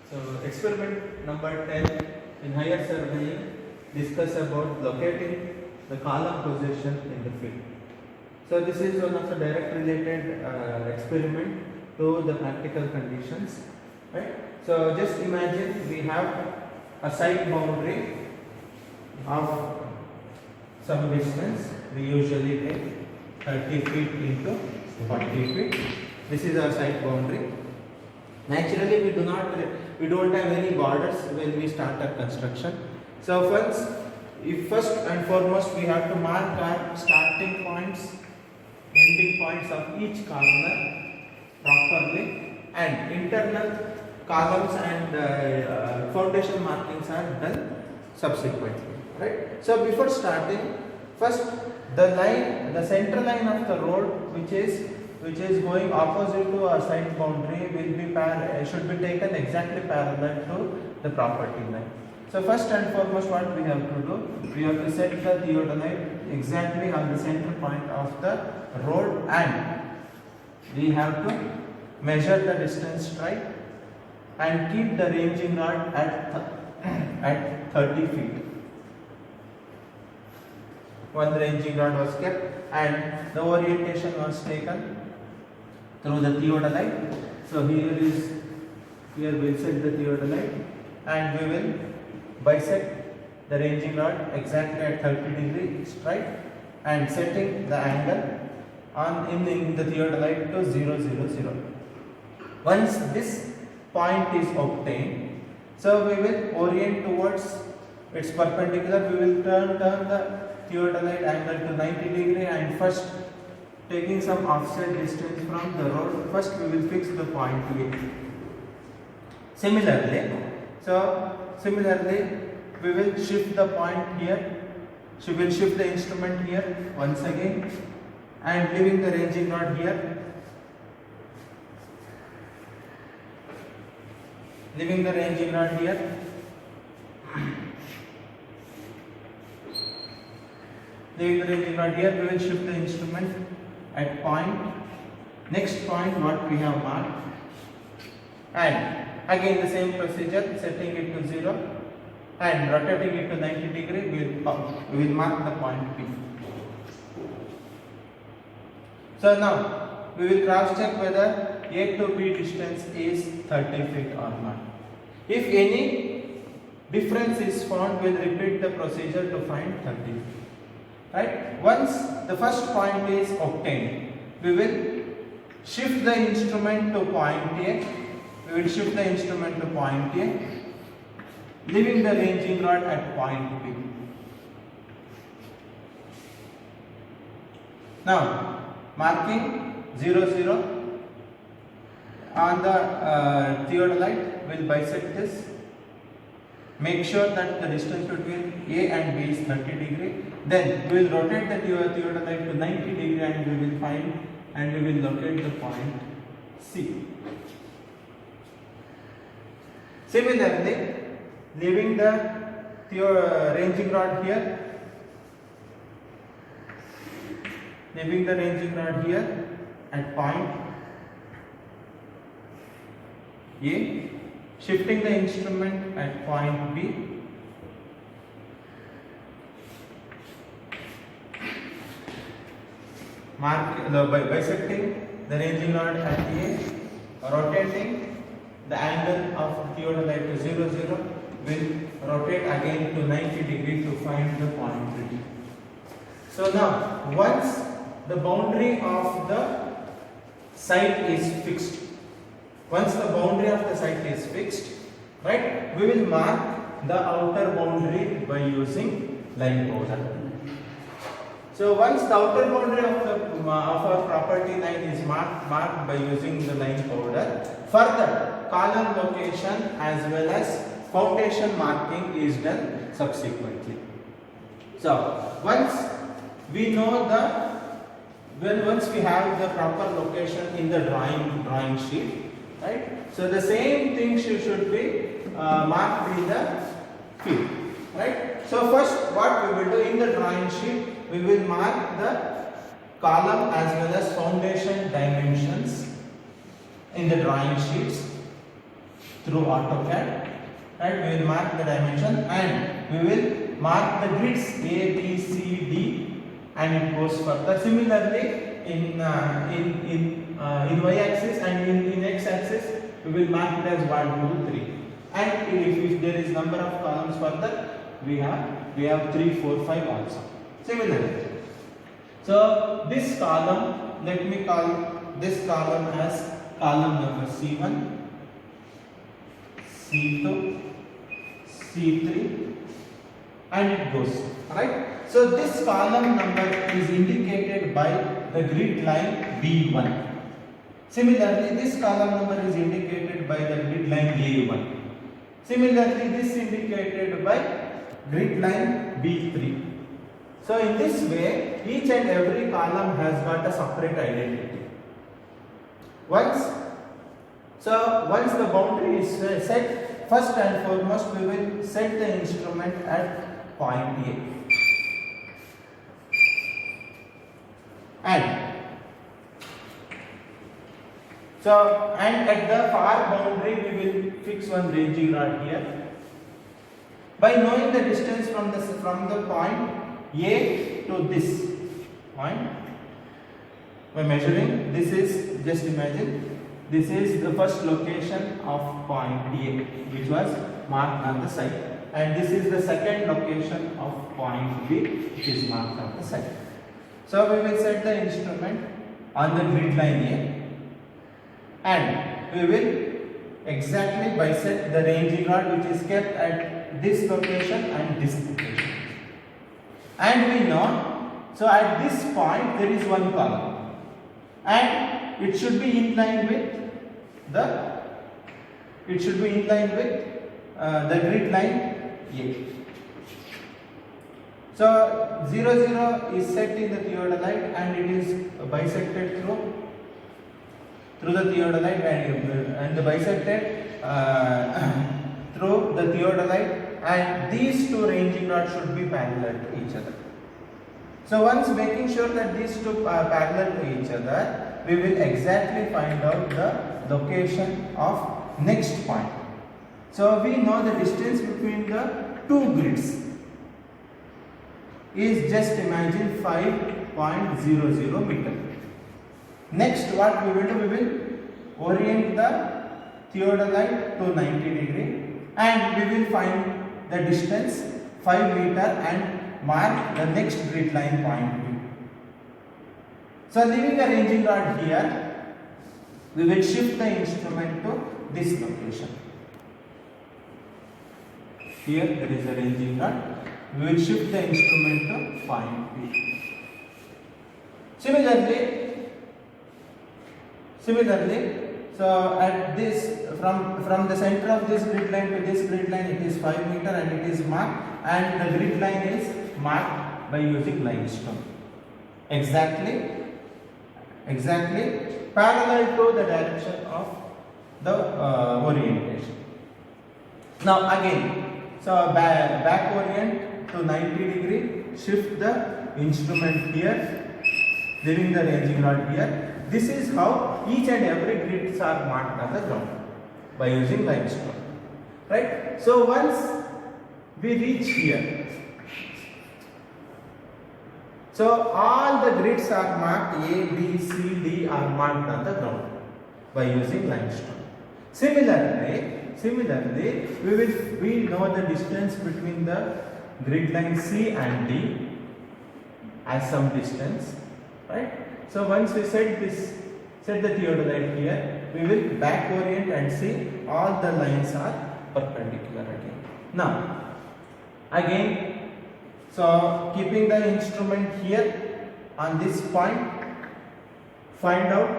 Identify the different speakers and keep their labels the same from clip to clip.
Speaker 1: So experiment number 10 in higher surveying discuss about locating the column position in the field. So this is one of the direct related experiment to the practical conditions, right? So just imagine we have a side boundary of some distance. We usually take 30 feet into 40 feet. This is our side boundary. Naturally, we don't have any borders when we start our construction. So first and foremost, we have to mark our starting points, ending points of each corner properly, and internal columns and foundation markings are done subsequently. Right. So before starting, first the center line of the road, which is going opposite to our side boundary, should be taken exactly parallel to the property line. So first and foremost, what we have to do, we have to set the theodolite exactly on the center point of the road, and we have to measure the distance right and keep the ranging rod at 30 feet. One ranging rod was kept and the orientation was taken through the theodolite. So here we'll set the theodolite and we will bisect the ranging rod exactly at 30 degrees straight and setting the angle in the theodolite to 0, 0, 0. Once this point is obtained, so we will orient towards its perpendicular. We will turn the theodolite angle to 90 degree and first taking some offset distance from the road, first we will fix the point A. Similarly, we will shift the point here. So we will shift the instrument here once again and leaving the ranging rod here. Leaving the ranging rod here. Leaving the ranging rod here, we will shift the instrument at next point what we have marked, and again the same procedure, setting it to 0 and rotating it to 90 degree, we will mark the point P. So now we will cross check whether A to B distance is 30 feet or not. If any difference is found, we will repeat the procedure to find 30 feet. Right? Once the first point is obtained, we will shift the instrument to point A. We will shift the instrument to point A, leaving the ranging rod at point B. Now, marking 0, 0 on the theodolite, we will bisect this. Make sure that the distance between A and B is 30 degree. Then we will rotate the theodolite to 90 degree and we will find and we will locate the point C. Similarly, leaving the ranging rod here, at point A, shifting the instrument at point B, bisecting the ranging rod at A, rotating the angle of theodolite to 0, 0, will rotate again to 90 degree to find the point B. So now, once the boundary of the site is fixed, right, we will mark the outer boundary by using line powder. So once the outer boundary of our property line is marked by using the line powder, further column location as well as foundation marking is done subsequently. So once we have the proper location in the drawing sheet, right? So the same thing should be marked in the field, right? So first what we will do in the drawing sheet, we will mark the column as well as foundation dimensions in the drawing sheets. through AutoCAD. Right, we will mark the dimension and we will mark the grids A, B, C, D, and it goes further. Similarly, in y-axis and in x-axis, we will mark it as 1, 2, 3. And if there is number of columns further, we have 3, 4, 5 also. Similarly, so this column, let me call this column as column number C1, C2, C3, and it goes, right? So this column number is indicated by the grid line B1. Similarly, this column number is indicated by the grid line A1. Similarly, this indicated by grid line B3. So in this way, each and every column has got a separate identity. Once the boundary is set, first and foremost we will set the instrument at point A. And at the far boundary we will fix one ranging rod here. By knowing the distance from the point A to this point, by measuring, this is, just imagine, this is the first location of point A, which was marked on the site, and this is the second location of point B, which is marked on the site. So we will set the instrument on the grid line A, and we will exactly bisect the ranging rod which is kept at this location and this location. And we know, so at this point there is one column, and it should be in line with the grid line A. So 0, 0 is set in the theodolite and it is bisected through the theodolite and bisected through the theodolite, and these two ranging rods should be parallel to each other. So once making sure that these two are parallel to each other, we will exactly find out the location of next point. So we know the distance between the two grids is, just imagine, 5.00 meter. Next, what we will do, we will orient the theodolite to 90 degree and we will find the distance 5 meter and mark the next grid line point B. So leaving a ranging rod here, we will shift the instrument to this location. Here there is a ranging rod. We will shift the instrument to point B. Similarly, so at this, from the center of this grid line to this grid line, it is 5 meter and it is marked, and the grid line is marked by using limestone. Exactly parallel to the direction of the orientation. Now again, so back orient to 90 degree, shift the instrument here, leaving the ranging rod here. This is how each and every grids are marked on the ground by using limestone, right? So once we reach here, so all the grids are marked, A, B, C, D are marked on the ground by using limestone. Similarly, we know the distance between the grid line C and D as some distance, right? So once we set the theodolite here, we will back orient and see all the lines are perpendicular again. Now, again, so keeping the instrument here on this point, find out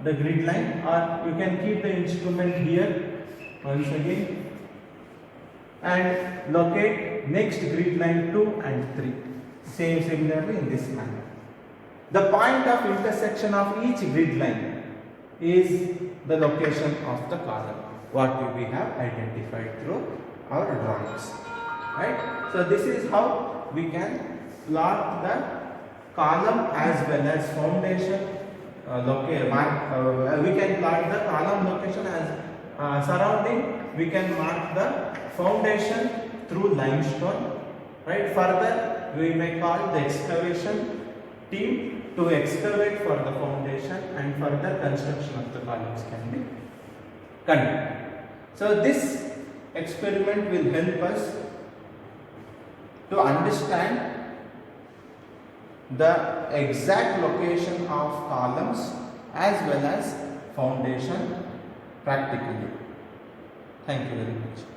Speaker 1: the grid line, or you can keep the instrument here once again and locate next grid line 2 and 3. Similarly in this manner. The point of intersection of each grid line is the location of the column, what we have identified through our drawings, right? So this is how we can plot the column as well as foundation we can plot the column location as surrounding we can mark the foundation through limestone, right? Further, we may call the excavation team to excavate for the foundation, and further construction of the columns can be conducted. So this experiment will help us to understand the exact location of columns as well as foundation practically. Thank you very much.